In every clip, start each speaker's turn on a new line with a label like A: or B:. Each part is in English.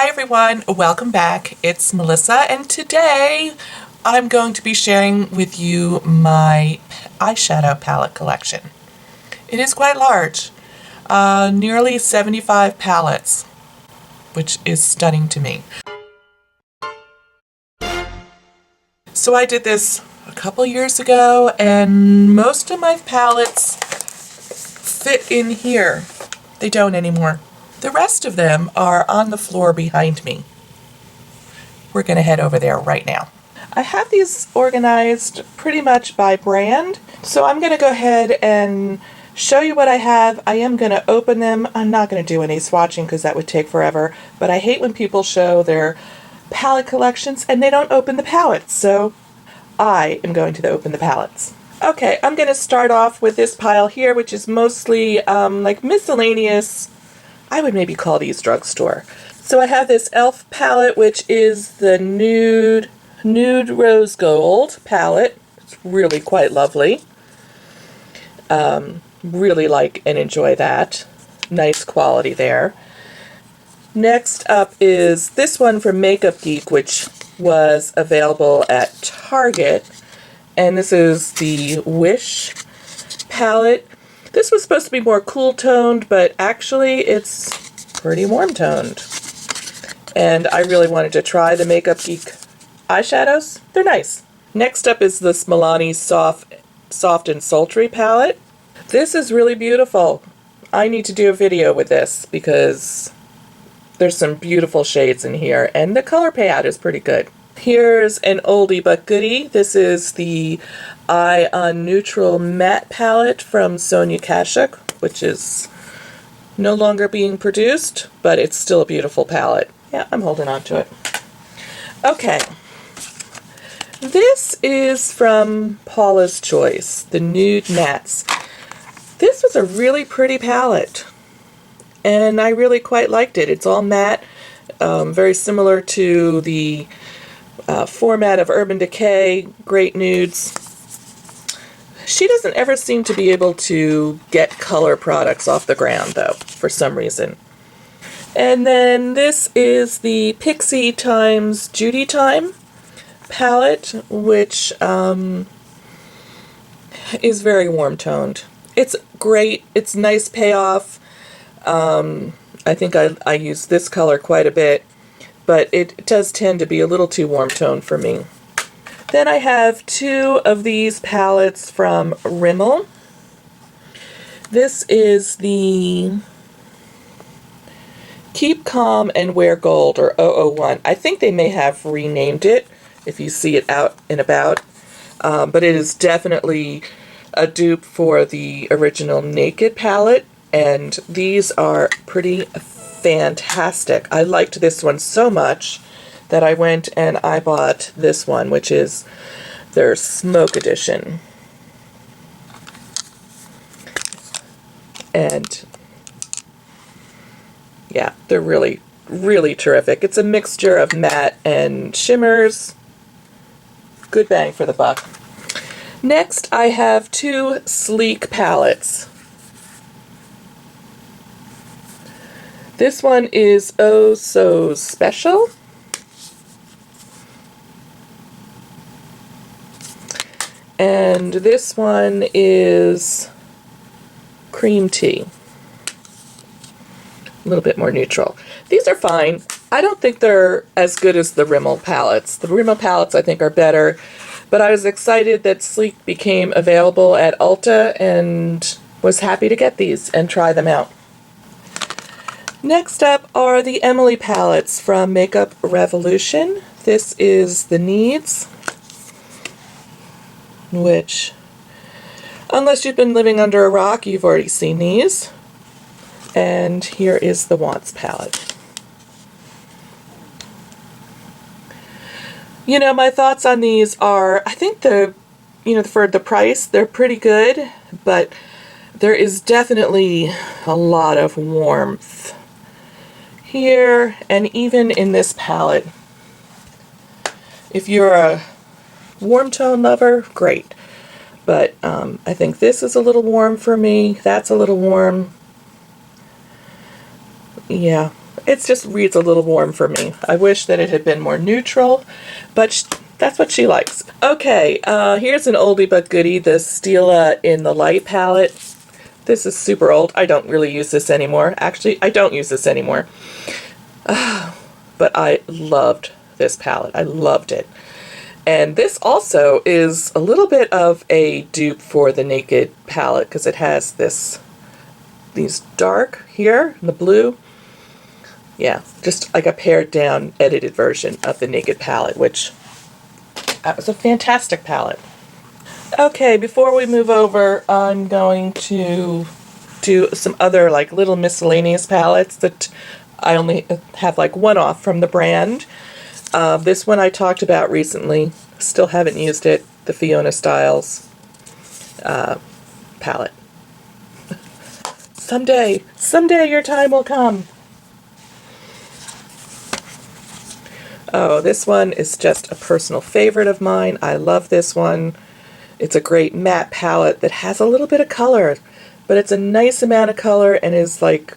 A: Hi everyone, welcome back. It's Melissa and today I'm going to be sharing with you my eyeshadow palette collection. It is quite large, nearly 75 palettes, which is stunning to me. So I did this a couple years ago and most of my palettes fit in here. They don't anymore. The rest of them are on the floor behind me. We're going to head over there right now. I have these organized pretty much by brand, so I'm going to go ahead and show you what I have. I am going to open them. I'm not going to do any swatching because that would take forever, but I hate when people show their palette collections and they don't open the palettes, so I am going to open the palettes. Okay, I'm going to start off with this pile here, which is mostly like miscellaneous. I would maybe call these drugstore. So I have this e.l.f. palette, which is the nude rose gold palette. It's really quite lovely. Really like and enjoy that. Nice quality there. Next up is this one from Makeup Geek, which was available at Target. And this is the Wish palette. This was supposed to be more cool toned, but actually it's pretty warm toned. And I really wanted to try the Makeup Geek eyeshadows. They're nice. Next up is this Milani Soft and Sultry palette. This is really beautiful. I need to do a video with this because there's some beautiful shades in here and the color payout is pretty good. Here's an oldie but goodie. This is the Eye on Neutral Matte palette from Sonia Kashuk, which is no longer being produced, but it's still a beautiful palette. Yeah, I'm holding on to it. Okay. This is from Paula's Choice, the Nude Mattes. This was a really pretty palette, and I really quite liked it. It's all matte, very similar to the format of Urban Decay, Great Nudes. She doesn't ever seem to be able to get color products off the ground, though, for some reason. And then this is the Pixie times Judy Time palette, which is very warm toned. It's great. It's nice payoff. I think I use this color quite a bit, but it does tend to be a little too warm toned for me. Then I have two of these palettes from Rimmel. This is the Keep Calm and Wear Gold, or 001. I think they may have renamed it if you see it out and about, but it is definitely a dupe for the original Naked palette, and these are pretty fantastic. I liked this one so much that I went and I bought this one, which is their Smoke Edition. And yeah, they're really, really terrific. It's a mixture of matte and shimmers. Good bang for the buck. Next, I have two Sleek palettes. This one is Oh So Special. And this one is Cream Tea. A little bit more neutral. These are fine. I don't think they're as good as the Rimmel palettes. The Rimmel palettes I think are better, but I was excited that Sleek became available at Ulta and was happy to get these and try them out. Next up are the Emily palettes from Makeup Revolution. This is the Needs, which, unless you've been living under a rock, you've already seen these. And here is the Wants palette. You know, my thoughts on these are, I think for the price, they're pretty good, but there is definitely a lot of warmth here and even in this palette. If you're a warm tone lover, great. But I think this is a little warm for me. That's a little warm. Yeah, It just reads a little warm for me. I wish that it had been more neutral, but that's what she likes. Okay, here's an oldie but goodie, the Stila in the Light palette. This is super old. I don't really use this anymore. Actually, I don't use this anymore. But I loved this palette. I loved it. And this also is a little bit of a dupe for the Naked palette because it has these dark here, the blue. Yeah, just like a pared down, edited version of the Naked palette, which that was a fantastic palette. Okay, before we move over, I'm going to do some other like little miscellaneous palettes that I only have like one off from the brand. This one I talked about recently, still haven't used it, the Fiona Styles palette. Someday your time will come. Oh, this one is just a personal favorite of mine. I love this one. It's a great matte palette that has a little bit of color, but it's a nice amount of color and is like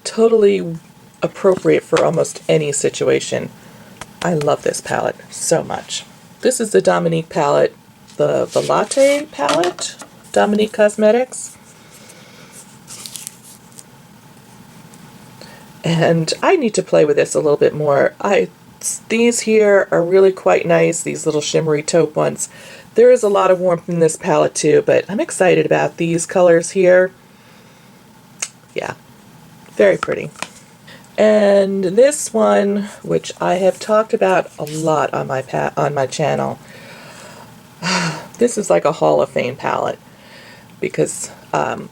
A: totally appropriate for almost any situation. I love this palette so much. This is the Dominique palette, the Latte palette, Dominique Cosmetics. And I need to play with this a little bit more. These here are really quite nice, these little shimmery taupe ones. There is a lot of warmth in this palette too, but I'm excited about these colors here. Yeah, very pretty. And this one, which I have talked about a lot on my channel, this is like a Hall of Fame palette because, oh,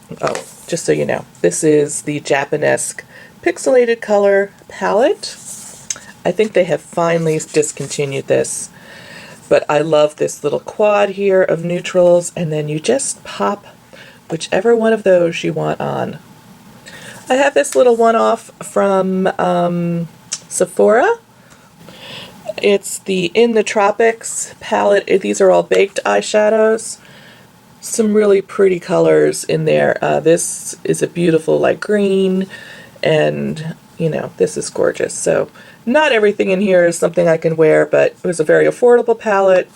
A: just so you know, this is the Japonesque Pixelated Color palette. I think they have finally discontinued this, but I love this little quad here of neutrals, and then you just pop whichever one of those you want on. I have this little one-off from Sephora. It's the In the Tropics palette. These are all baked eyeshadows. Some really pretty colors in there. This is a beautiful light green, and you know, this is gorgeous. So not everything in here is something I can wear, but it was a very affordable palette.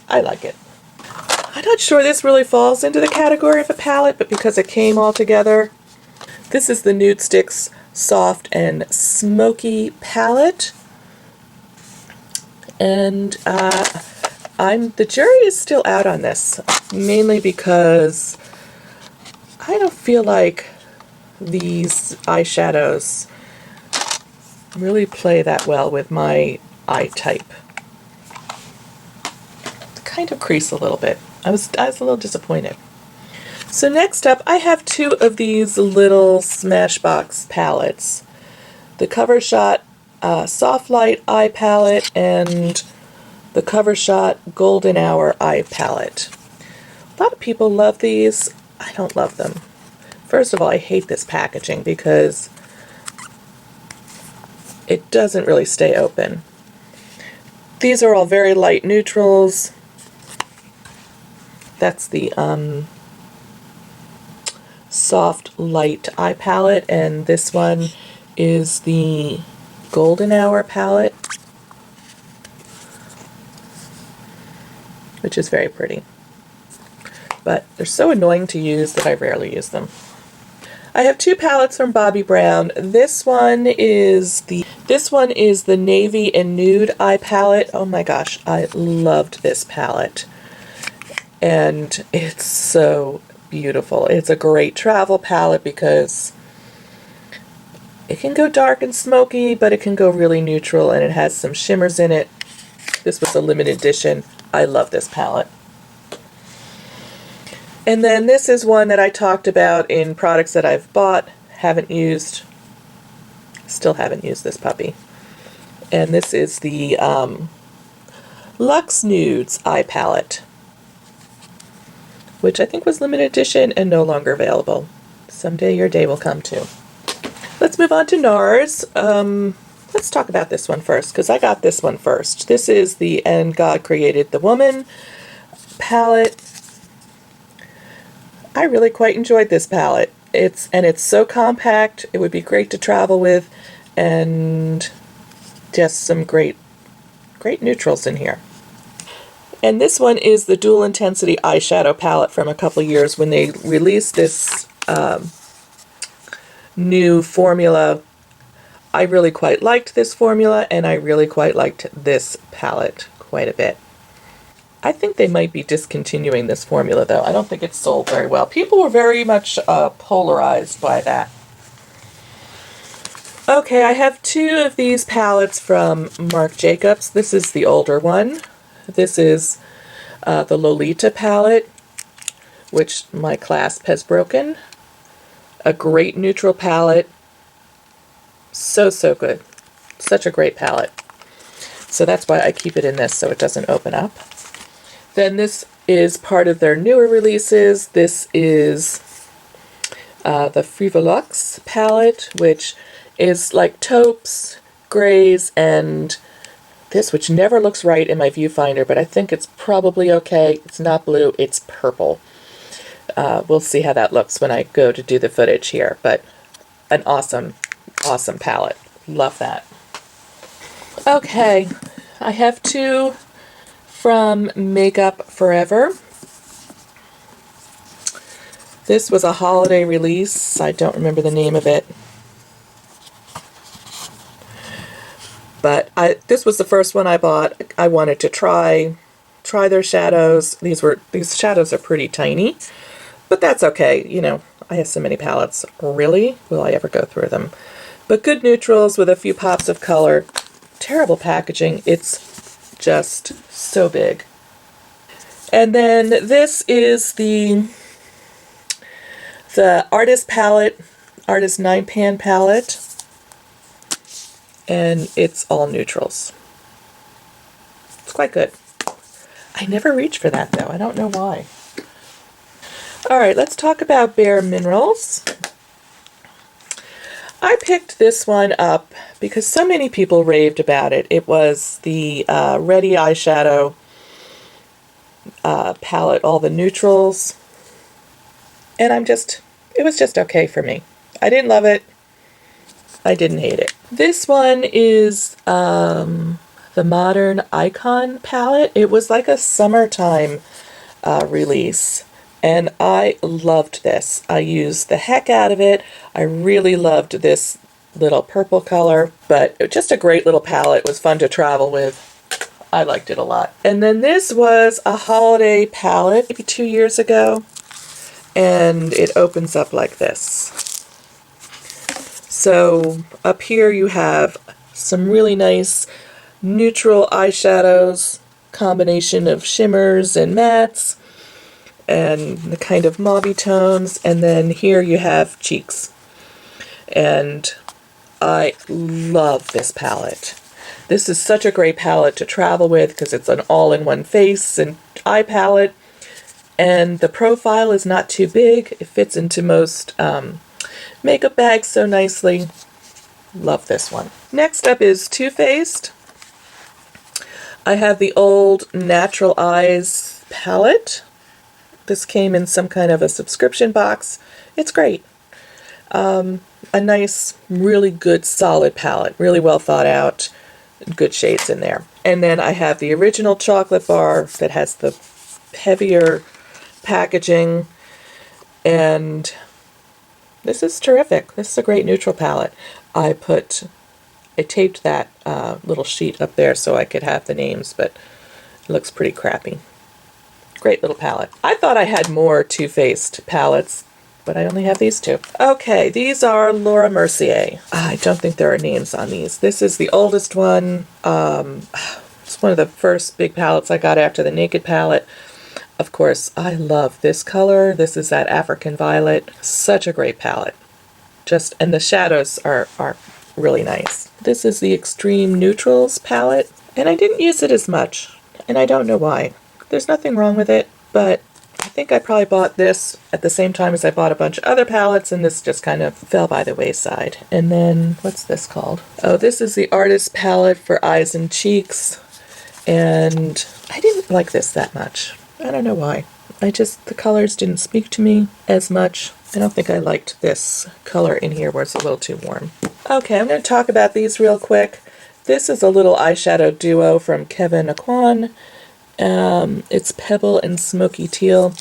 A: I like it. I'm not sure this really falls into the category of a palette, but because it came all together. This is the Nude Sticks Soft and Smoky palette. And the jury is still out on this, mainly because I don't feel like these eyeshadows really play that well with my eye type. They kind of crease a little bit. I was a little disappointed. So next up, I have two of these little Smashbox palettes. The Cover Shot Soft Light Eye Palette and the Cover Shot Golden Hour Eye Palette. A lot of people love these. I don't love them. First of all, I hate this packaging because it doesn't really stay open. These are all very light neutrals. That's the Soft Light Eye Palette, and this one is the Golden Hour palette, which is very pretty. But they're so annoying to use that I rarely use them. I have two palettes from Bobbi Brown. This one is the Navy and Nude Eye Palette. Oh my gosh, I loved this palette. And it's so beautiful. It's a great travel palette because it can go dark and smoky, but it can go really neutral, and it has some shimmers in it. This was a limited edition. I love this palette. And then this is one that I talked about in products that I've bought, haven't used, still haven't used this puppy. And this is the Luxe Nudes Eye Palette, which I think was limited edition and no longer available. Someday your day will come too. Let's move on to NARS. Let's talk about this one first, because I got this one first. This is the And God Created the Woman palette. I really quite enjoyed this palette. It's so compact. It would be great to travel with. and just some great neutrals in here. And this one is the Dual Intensity Eyeshadow Palette from a couple years when they released this new formula. I really quite liked this formula, and I really quite liked this palette quite a bit. I think they might be discontinuing this formula, though. I don't think it's sold very well. People were very much polarized by that. Okay, I have two of these palettes from Marc Jacobs. This is the older one. This is the Lolita palette, which my clasp has broken. A great neutral palette. So good. Such a great palette. So that's why I keep it in this, so it doesn't open up. Then this is part of their newer releases. This is the Frivolux palette, which is like taupes, grays, and this, which never looks right in my viewfinder, but I think it's probably okay. It's not blue, it's purple. We'll see how that looks when I go to do the footage here, but an awesome palette. Love that. Okay, I have two from Makeup Forever. This was a holiday release. I don't remember the name of it. But this was the first one I bought. I wanted to try their shadows. These shadows are pretty tiny, but that's okay. You know, I have so many palettes. Really? Will I ever go through them? But good neutrals with a few pops of color. Terrible packaging. It's just so big. And then this is the Artist palette, Artist 9-pan palette. And it's all neutrals. It's quite good. I never reach for that, though. I don't know why. All right, let's talk about BareMinerals. I picked this one up because so many people raved about it. It was the Ready Eyeshadow palette, all the neutrals. And it was just okay for me. I didn't love it. I didn't hate it. This one is the Modern Icon palette. It was like a summertime release, and I loved this. I used the heck out of it. I really loved this little purple color, but just a great little palette. It was fun to travel with. I liked it a lot. And then this was a holiday palette, maybe 2 years ago, and it opens up like this. So up here you have some really nice neutral eyeshadows, combination of shimmers and mattes, and the kind of mauve tones, and then here you have cheeks. And I love this palette. This is such a great palette to travel with because it's an all-in-one face and eye palette, and the profile is not too big. It fits into most makeup bags so nicely. Love this one. Next up is Too Faced. I have the old Natural Eyes palette. This came in some kind of a subscription box. It's great. A nice, really good, solid palette. Really well thought out. Good shades in there. And then I have the original chocolate bar that has the heavier packaging. And this is terrific. This is a great neutral palette. I taped that little sheet up there so I could have the names, but it looks pretty crappy. Great little palette. I thought I had more Too Faced palettes, but I only have these two. Okay, these are Laura Mercier. I don't think there are names on these. This is the oldest one. It's one of the first big palettes I got after the Naked palette. Of course, I love this color. This is that African Violet. Such a great palette. And the shadows are really nice. This is the Extreme Neutrals palette, and I didn't use it as much, and I don't know why. There's nothing wrong with it, but I think I probably bought this at the same time as I bought a bunch of other palettes, and this just kind of fell by the wayside. And then, what's this called? Oh, this is the Artist palette for Eyes and Cheeks, and I didn't like this that much. I don't know why. The colors didn't speak to me as much. I don't think I liked this color in here where it's a little too warm. Okay, I'm going to talk about these real quick. This is a little eyeshadow duo from Kevyn Aucoin. It's Pebble and Smoky Teal.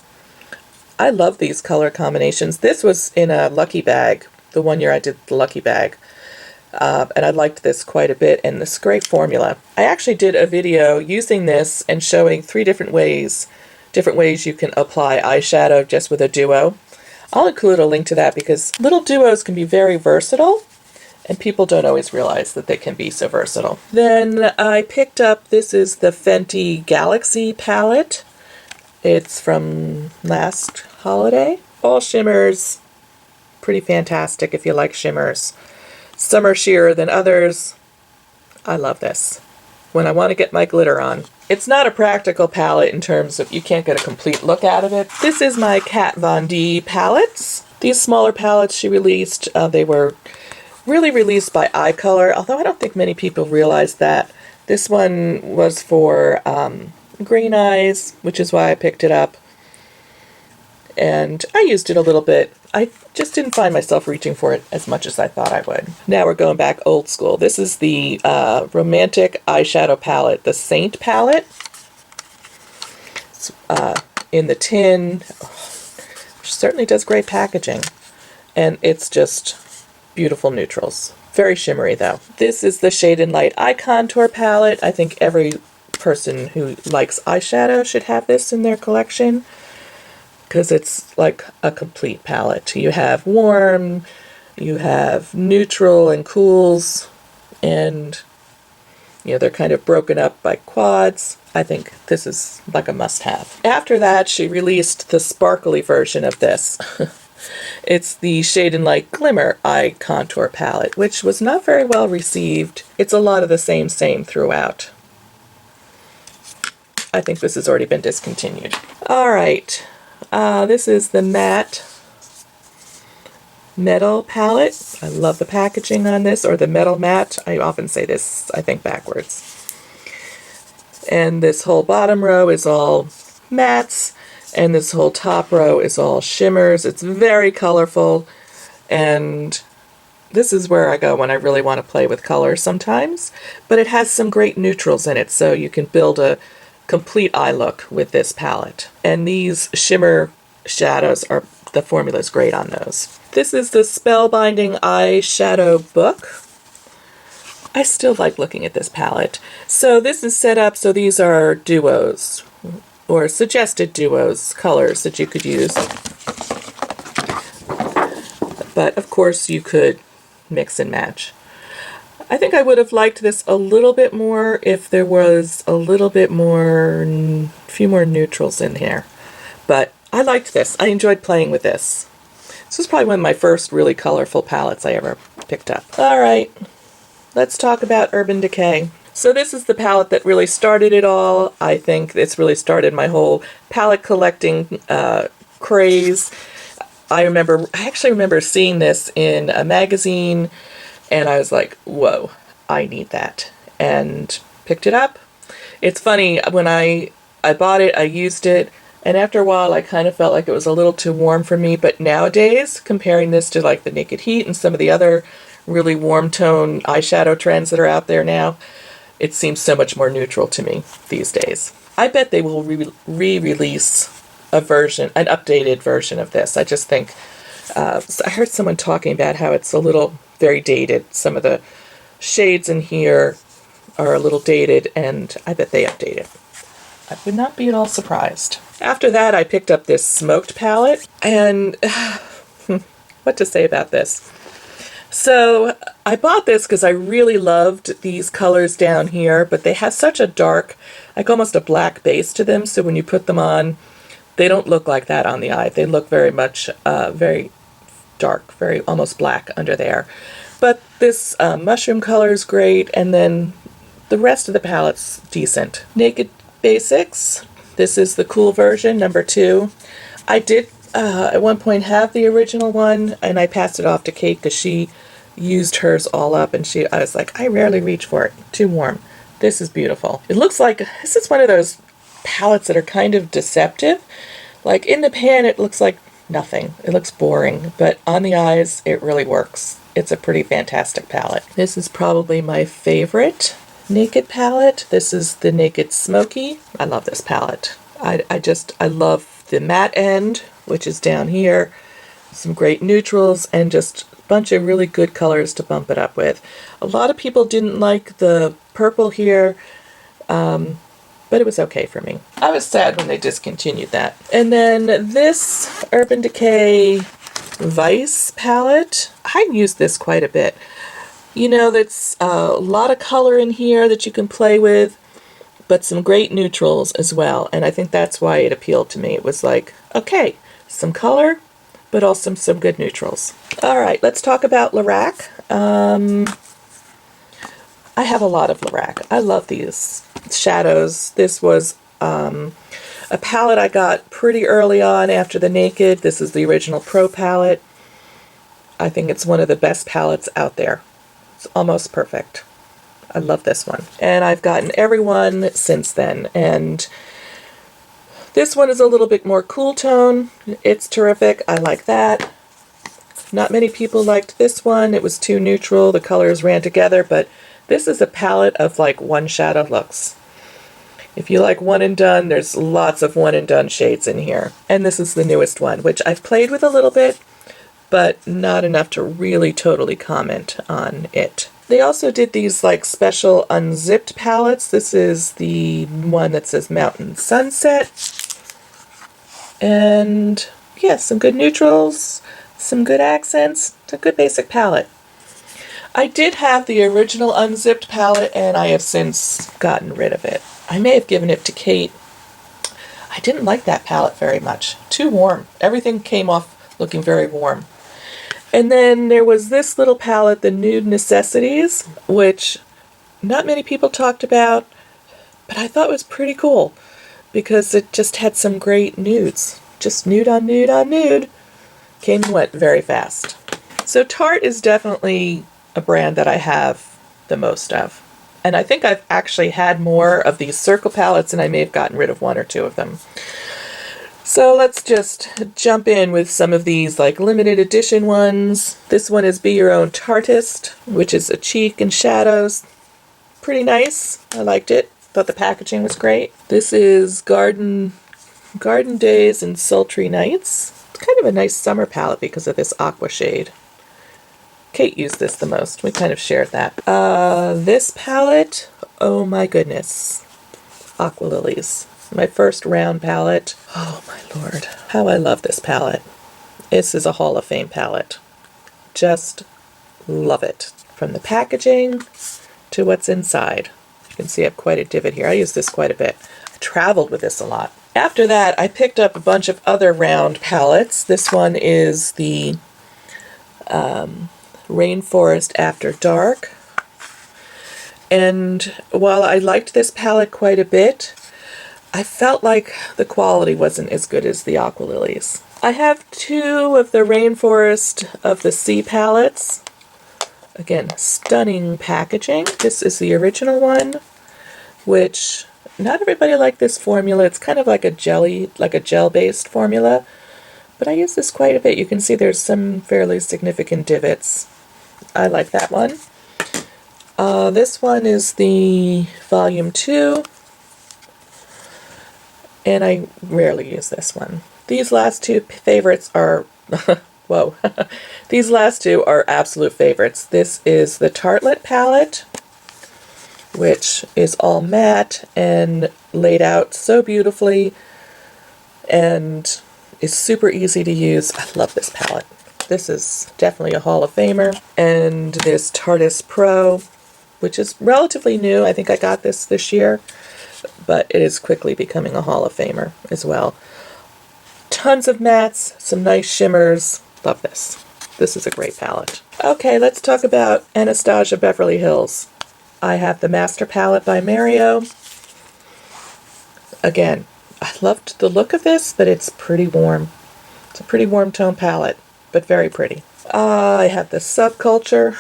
A: I love these color combinations. This was in a Lucky Bag, the one year I did the Lucky Bag. And I liked this quite a bit, and this great formula. I actually did a video using this and showing 3 different ways you can apply eyeshadow just with a duo. I'll include a link to that because little duos can be very versatile, and people don't always realize that they can be so versatile. Then I picked up, this is the Fenty Galaxy palette. It's from last holiday. All shimmers, pretty fantastic if you like shimmers. Some are sheerer than others. I love this when I want to get my glitter on. It's not a practical palette in terms of you can't get a complete look out of it. This is my Kat Von D palettes. These smaller palettes she released, they were really released by Eye Color, although I don't think many people realize that. This one was for green eyes, which is why I picked it up. And I used it a little bit. I just didn't find myself reaching for it as much as I thought I would. Now we're going back old school. This is the Romantic Eyeshadow Palette, the Saint palette. It's in the tin, which certainly does great packaging. And it's just beautiful neutrals. Very shimmery though. This is the Shade and Light Eye Contour Palette. I think every person who likes eyeshadow should have this in their collection, because it's like a complete palette. You have warm, you have neutral and cools, and they're kind of broken up by quads. I think this is like a must-have. After that, she released the sparkly version of this. It's the Shade and Light Glimmer Eye Contour Palette, which was not very well received. It's a lot of the same throughout. I think this has already been discontinued. All right. This is the Matte Metal palette. I love the packaging on this, or the Metal Matte. I often say this, I think, backwards. And this whole bottom row is all mattes, and this whole top row is all shimmers. It's very colorful, and this is where I go when I really want to play with color sometimes. But it has some great neutrals in it, so you can build a complete eye look with this palette. And these shimmer shadows the formula is great on those. This is the Spellbinding Eyeshadow Book. I still like looking at this palette. So this is set up so these are duos, or suggested duos, colors that you could use. But of course you could mix and match. I think I would have liked this a little bit more if there was a little bit more, a few more neutrals in here. But I liked this. I enjoyed playing with this. This was probably one of my first really colorful palettes I ever picked up. All right, let's talk about Urban Decay. So this is the palette that really started it all. I think it's really started my whole palette collecting craze. I actually remember seeing this in a magazine, and I was like, whoa, I need that. And picked it up. It's funny, when I bought it, I used it, and after a while I kind of felt like it was a little too warm for me. But nowadays, comparing this to like the Naked Heat and some of the other really warm tone eyeshadow trends that are out there now, it seems so much more neutral to me these days. I bet they will re-release an updated version of this. I just think, I heard someone talking about how it's a little very dated. Some of the shades in here are a little dated, and I bet they update it. I would not be at all surprised. After that, I picked up this Smoked palette, and what to say about this? So I bought this because I really loved these colors down here, but they have such a dark, like almost a black base to them, so when you put them on, they don't look like that on the eye. They look very much, very dark, very almost black under there. But this mushroom color is great, and then the rest of the palette's decent. Naked Basics. This is the cool version, number 2. I did at one point have the original one, and I passed it off to Kate because she used hers all up, and I was like, I rarely reach for it. Too warm. This is beautiful. It looks like, this is one of those palettes that are kind of deceptive. Like in the pan, it looks like nothing. It looks boring, but on the eyes, it really works. It's a pretty fantastic palette. This is probably my favorite Naked palette. This is the Naked Smoky. I love this palette. I love the matte end, which is down here, some great neutrals, and just a bunch of really good colors to bump it up with. A lot of people didn't like the purple here, but it was okay for me. I was sad when they discontinued that. And then this Urban Decay Vice palette, I use this quite a bit. You know, that's a lot of color in here that you can play with, but some great neutrals as well. And I think that's why it appealed to me. It was like, okay, some color, but also some good neutrals. All right, let's talk about Lorac. I have a lot of Lorac. I love these shadows. This was a palette I got pretty early on after the Naked. This is the original Pro palette. I think it's one of the best palettes out there. It's almost perfect. I love this one. And I've gotten every one since then. And this one is a little bit more cool tone. It's terrific. I like that. Not many people liked this one. It was too neutral. The colors ran together, but this is a palette of like one shadow looks. If you like one and done, there's lots of one and done shades in here. And this is the newest one, which I've played with a little bit, but not enough to really totally comment on it. They also did these like special unzipped palettes. This is the one that says Mountain Sunset. And yeah, some good neutrals, some good accents. It's a good basic palette. I did have the original unzipped palette, and I have since gotten rid of it. I may have given it to Kate. I didn't like that palette very much. Too warm. Everything came off looking very warm. And then there was this little palette, the Nude Necessities, which not many people talked about, but I thought was pretty cool because it just had some great nudes. Just nude on nude on nude. Came and went very fast. So Tarte is definitely a brand that I have the most of. And I think I've actually had more of these circle palettes, and I may have gotten rid of one or two of them. So let's just jump in with some of these like limited edition ones. This one is Be Your Own Tartist, which is a cheek and shadows. Pretty nice. I liked it. Thought the packaging was great. This is Garden Days and Sultry Nights. It's kind of a nice summer palette because of this aqua shade. Kate used this the most. We kind of shared that. This palette, oh my goodness. Aqua Lilies. My first round palette. Oh my lord. How I love this palette. This is a Hall of Fame palette. Just love it. From the packaging to what's inside. You can see I have quite a divot here. I use this quite a bit. I traveled with this a lot. After that, I picked up a bunch of other round palettes. This one is the Rainforest After Dark. And while I liked this palette quite a bit, I felt like the quality wasn't as good as the Aqua Lilies. I have two of the Rainforest of the Sea palettes. Again, stunning packaging. This is the original one, which not everybody liked this formula. It's kind of like a gel-based formula, but I use this quite a bit. You can see there's some fairly significant divots. I like that one. This one is the Volume 2, and I rarely use this one. These last two favorites are, whoa, these last two are absolute favorites. This is the Tartelette palette, which is all matte and laid out so beautifully and is super easy to use. I love this palette. This is definitely a Hall of Famer. And this Tarte Pro, which is relatively new. I think I got this year, but it is quickly becoming a Hall of Famer as well. Tons of mattes, some nice shimmers. Love this. This is a great palette. Okay, let's talk about Anastasia Beverly Hills. I have the Master Palette by Mario. Again, I loved the look of this, but it's pretty warm. It's a pretty warm tone palette, but very pretty. I have the Subculture,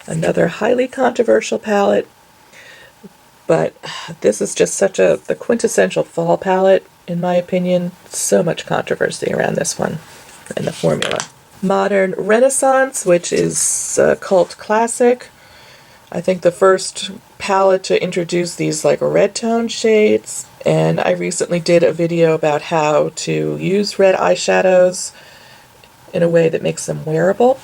A: another highly controversial palette, but this is just the quintessential fall palette. in my opinion. So much controversy around this one and the formula. Modern Renaissance, which is a cult classic. I think the first palette to introduce these like red tone shades, and I recently did a video about how to use red eyeshadows in a way that makes them wearable.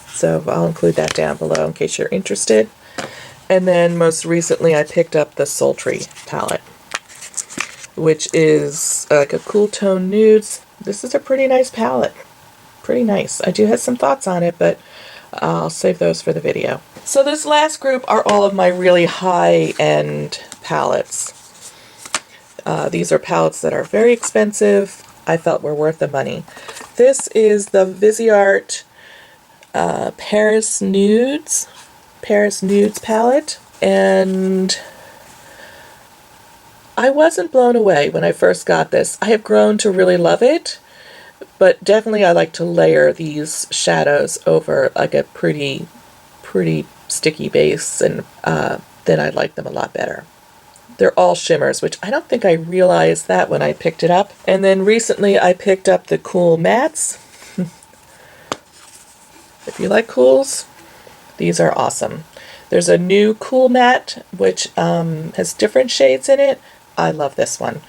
A: So I'll include that down below in case you're interested. And then most recently I picked up the Sultry palette, which is like a cool tone nudes. This is a pretty nice palette. Pretty nice. I do have some thoughts on it, but I'll save those for the video. So this last group are all of my really high-end palettes. These are palettes that are very expensive. I felt were worth the money. This is the Viseart Paris Nudes palette, and I wasn't blown away when I first got this. I have grown to really love it, but definitely I like to layer these shadows over like a pretty sticky base, and then I like them a lot better. They're all shimmers, which I don't think I realized that when I picked it up. And then recently I picked up the Cool Mattes. If you like cools, these are awesome. There's a new Cool Matte, which has different shades in it. I love this one.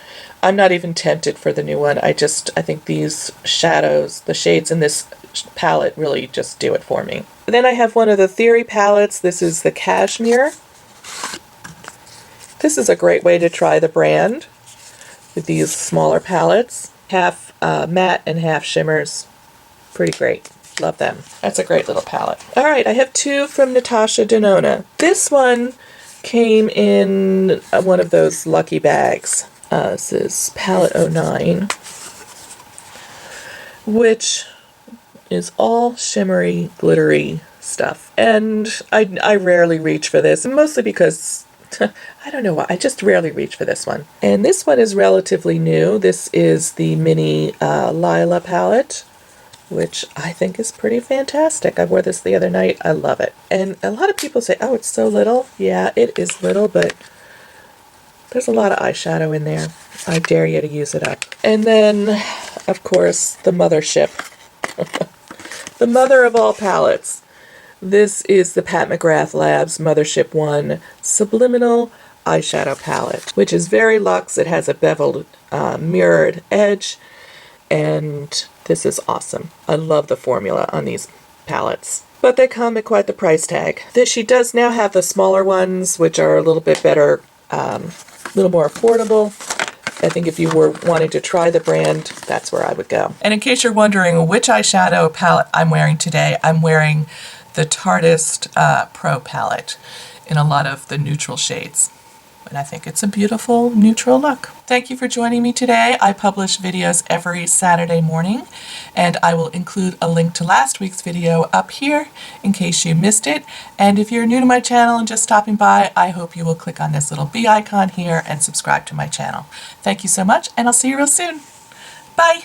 A: I'm not even tempted for the new one. I think these shadows, the shades in this palette really just do it for me. Then I have one of the Theory palettes. This is the Cashmere. This is a great way to try the brand with these smaller palettes. Half matte and half shimmers. Pretty great. Love them. That's a great little palette. Alright, I have two from Natasha Denona. This one came in one of those lucky bags. This is Palette 09, which is all shimmery, glittery stuff. And I rarely reach for this, mostly because I don't know why, I just rarely reach for this one. And this one is relatively new. This is the mini Lila palette, which I think is pretty fantastic. I wore this the other night. I love it. And a lot of people say, oh, it's so little. Yeah, it is little, but there's a lot of eyeshadow in there. I dare you to use it up. And then, of course, the mothership. The mother of all palettes. This is the Pat McGrath Labs Mothership 1 Subliminal Eyeshadow Palette, which is very luxe. It has a beveled mirrored edge, and this is awesome. I love the formula on these palettes. But they come at quite the price tag. She does now have the smaller ones, which are a little bit better, a little more affordable. I think if you were wanting to try the brand, that's where I would go. And in case you're wondering which eyeshadow palette I'm wearing today, I'm wearing the Tarte Pro palette in a lot of the neutral shades. And I think it's a beautiful neutral look. Thank you for joining me today. I publish videos every Saturday morning, and I will include a link to last week's video up here in case you missed it. And if you're new to my channel and just stopping by, I hope you will click on this little bee icon here and subscribe to my channel. Thank you so much, and I'll see you real soon. Bye!